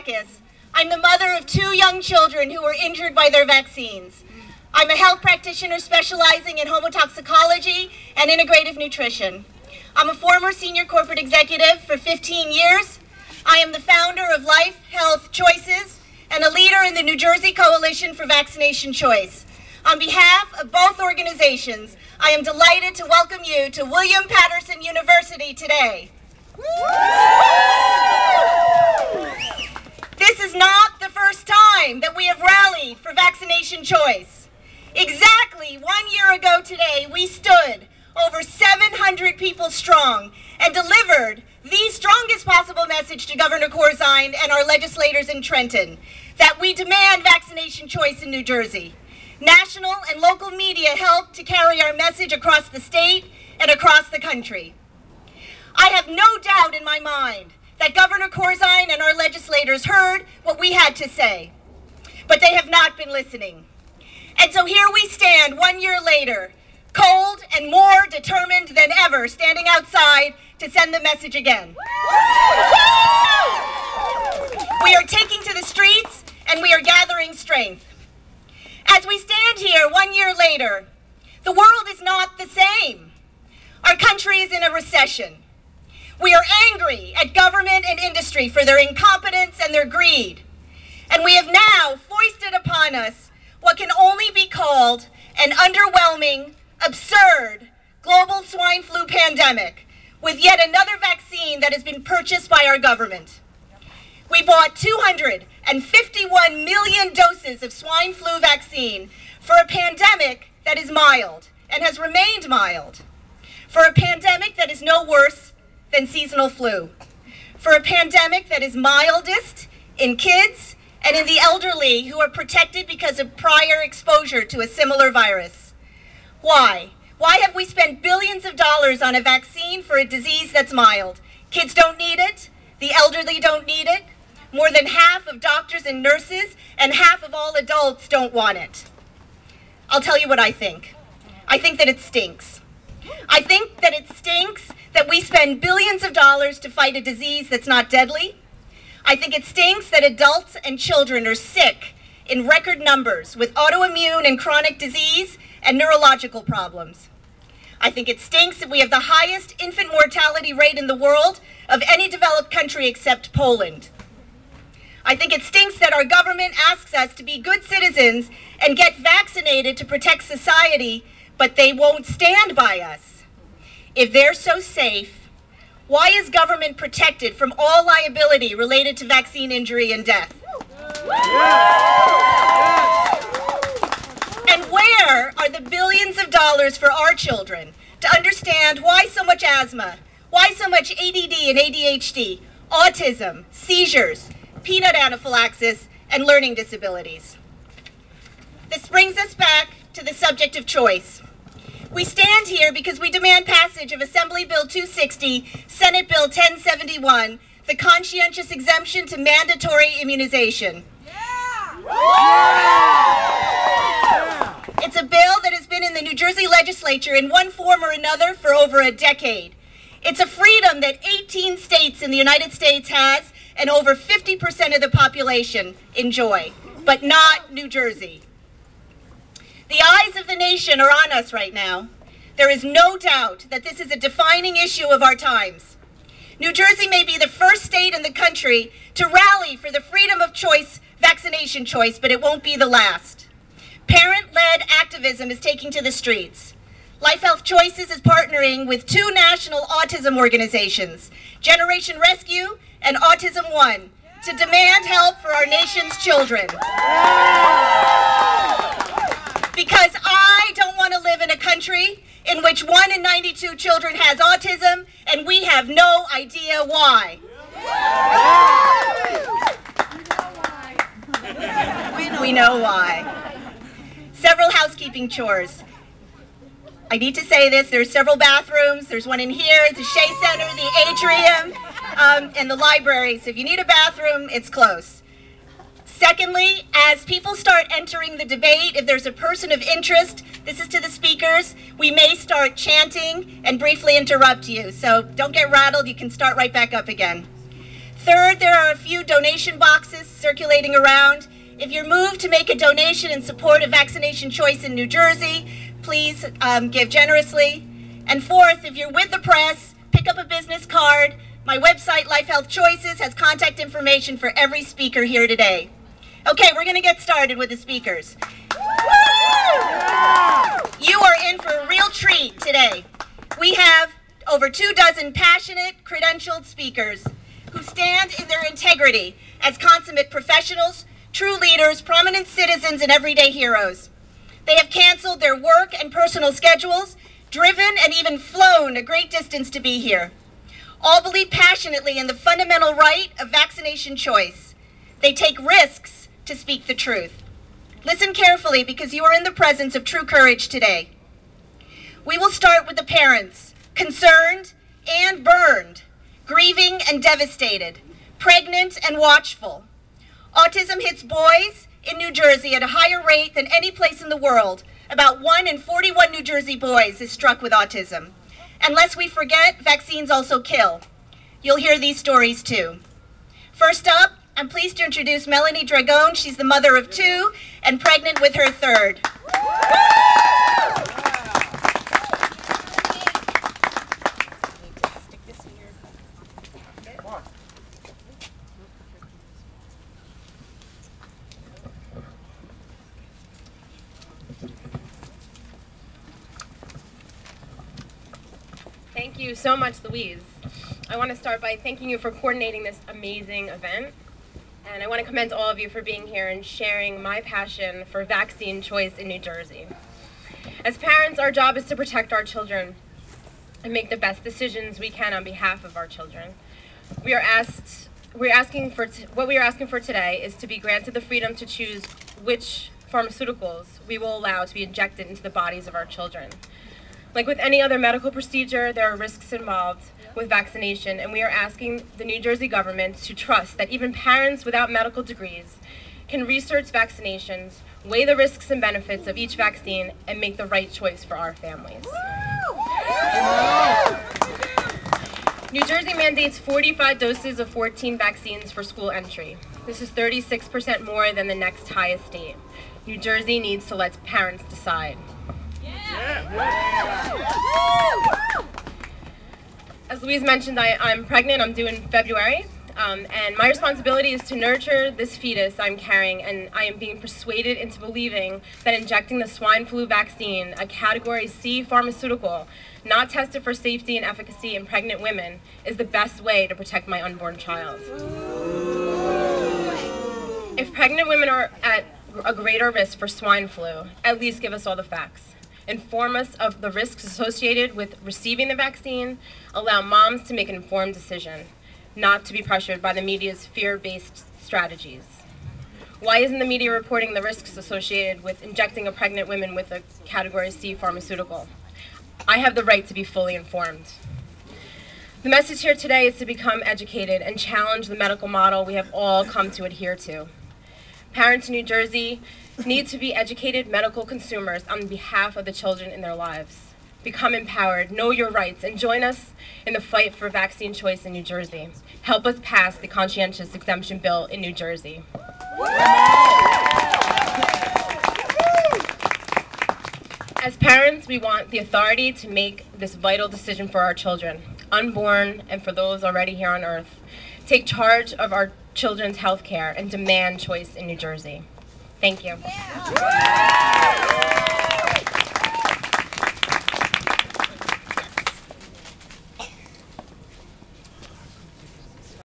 Habakus. I'm the mother of 2 young children who were injured by their vaccines. I'm a health practitioner specializing in homotoxicology and integrative nutrition. I'm a former senior corporate executive for 15 years. I am the founder of Life Health Choices and a leader in the New Jersey Coalition for Vaccination Choice. On behalf of both organizations, I am delighted to welcome you to William Paterson University today. This is not the first time that we have rallied for vaccination choice. Exactly 1 year ago today, we stood over 700 people strong and delivered the strongest possible message to Governor Corzine and our legislators in Trenton, that we demand vaccination choice in New Jersey. National and local media helped to carry our message across the state and across the country. I have no doubt in my mind that Governor Corzine and our legislators heard what we had to say, but they have not been listening. And so here we stand 1 year later, cold and more determined than ever, standing outside to send the message again. We are taking to the streets and we are gathering strength. As we stand here 1 year later, the world is not the same. Our country is in a recession. We are angry at government and industry for their incompetence and their greed. And we have now foisted upon us what can only be called an underwhelming, absurd global swine flu pandemic with yet another vaccine that has been purchased by our government. We bought 251 million doses of swine flu vaccine for a pandemic that is mild and has remained mild, for a pandemic that is no worse than seasonal flu, for a pandemic that is mildest in kids and in the elderly who are protected because of prior exposure to a similar virus. Why? Why have we spent billions of dollars on a vaccine for a disease that's mild? Kids don't need it. The elderly don't need it. More than half of doctors and nurses and half of all adults don't want it. I'll tell you what I think. I think that it stinks. I think that it stinks that we spend billions of dollars to fight a disease that's not deadly. I think it stinks that adults and children are sick in record numbers with autoimmune and chronic disease and neurological problems. I think it stinks that we have the highest infant mortality rate in the world of any developed country except Poland. I think it stinks that our government asks us to be good citizens and get vaccinated to protect society, but they won't stand by us. If they're so safe, why is government protected from all liability related to vaccine injury and death? And where are the billions of dollars for our children to understand why so much asthma, why so much ADD and ADHD, autism, seizures, peanut anaphylaxis, and learning disabilities? This brings us back to the subject of choice. We stand here because we demand passage of Assembly Bill 260, Senate Bill 1071, the conscientious exemption to mandatory immunization. It's a bill that has been in the New Jersey legislature in one form or another for over a decade. It's a freedom that 18 states in the United States has and over 50% of the population enjoy, but not New Jersey. The eyes of the nation are on us right now. There is no doubt that this is a defining issue of our times. New Jersey may be the first state in the country to rally for the freedom of choice, vaccination choice, but it won't be the last. Parent-led activism is taking to the streets. Life Health Choices is partnering with 2 national autism organizations, Generation Rescue and Autism One, to demand help for our nation's children. Because I don't want to live in a country in which 1 in 92 children has autism and we have no idea why. We know why. Several housekeeping chores. I need to say this, there's several bathrooms. There's one in here, the Shea Center, the atrium, and the library. So if you need a bathroom, it's close. Secondly, as people start entering the debate, if there's a person of interest, this is to the speakers, we may start chanting and briefly interrupt you. So don't get rattled, you can start right back up again. Third, there are a few donation boxes circulating around. If you're moved to make a donation in support of vaccination choice in New Jersey, please give generously. And fourth, if you're with the press, pick up a business card. My website, Life Health Choices, has contact information for every speaker here today. Okay, we're going to get started with the speakers. You are in for a real treat today. We have over 24 passionate, credentialed speakers who stand in their integrity as consummate professionals, true leaders, prominent citizens, and everyday heroes. They have canceled their work and personal schedules, driven and even flown a great distance to be here. All believe passionately in the fundamental right of vaccination choice. They take risks to speak the truth. Listen carefully because you are in the presence of true courage today. We will start with the parents, concerned and burned, grieving and devastated, pregnant and watchful. Autism hits boys in New Jersey at a higher rate than any place in the world. About 1 in 41 New Jersey boys is struck with autism. And lest we forget, vaccines also kill. You'll hear these stories too. First up, I'm pleased to introduce Melanie Dragone. She's the mother of 2 and pregnant with her 3rd. Thank you so much, Louise. I want to start by thanking you for coordinating this amazing event. And I want to commend all of you for being here and sharing my passion for vaccine choice in New Jersey. As parents, our job is to protect our children and make the best decisions we can on behalf of our children. What we are asking for today is to be granted the freedom to choose which pharmaceuticals we will allow to be injected into the bodies of our children. Like with any other medical procedure, there are risks involved with vaccination, and we are asking the New Jersey government to trust that even parents without medical degrees can research vaccinations, weigh the risks and benefits of each vaccine, and make the right choice for our families. New Jersey mandates 45 doses of 14 vaccines for school entry. This is 36% more than the next highest state. New Jersey needs to let parents decide. As Louise mentioned, I'm pregnant. I'm due in February, and my responsibility is to nurture this fetus I'm carrying, and I am being persuaded into believing that injecting the swine flu vaccine, a Category C pharmaceutical, not tested for safety and efficacy in pregnant women, is the best way to protect my unborn child. If pregnant women are at a greater risk for swine flu, at least give us all the facts. Inform us of the risks associated with receiving the vaccine, allow moms to make an informed decision, not to be pressured by the media's fear-based strategies. Why isn't the media reporting the risks associated with injecting a pregnant woman with a Category C pharmaceutical? I have the right to be fully informed. The message here today is to become educated and challenge the medical model we have all come to adhere to. Parents in New Jersey need to be educated medical consumers on behalf of the children in their lives. Become empowered, know your rights, and join us in the fight for vaccine choice in New Jersey. Help us pass the conscientious exemption bill in New Jersey. As parents, we want the authority to make this vital decision for our children, unborn and for those already here on earth. Take charge of our children's health care and demand choice in New Jersey. Thank you.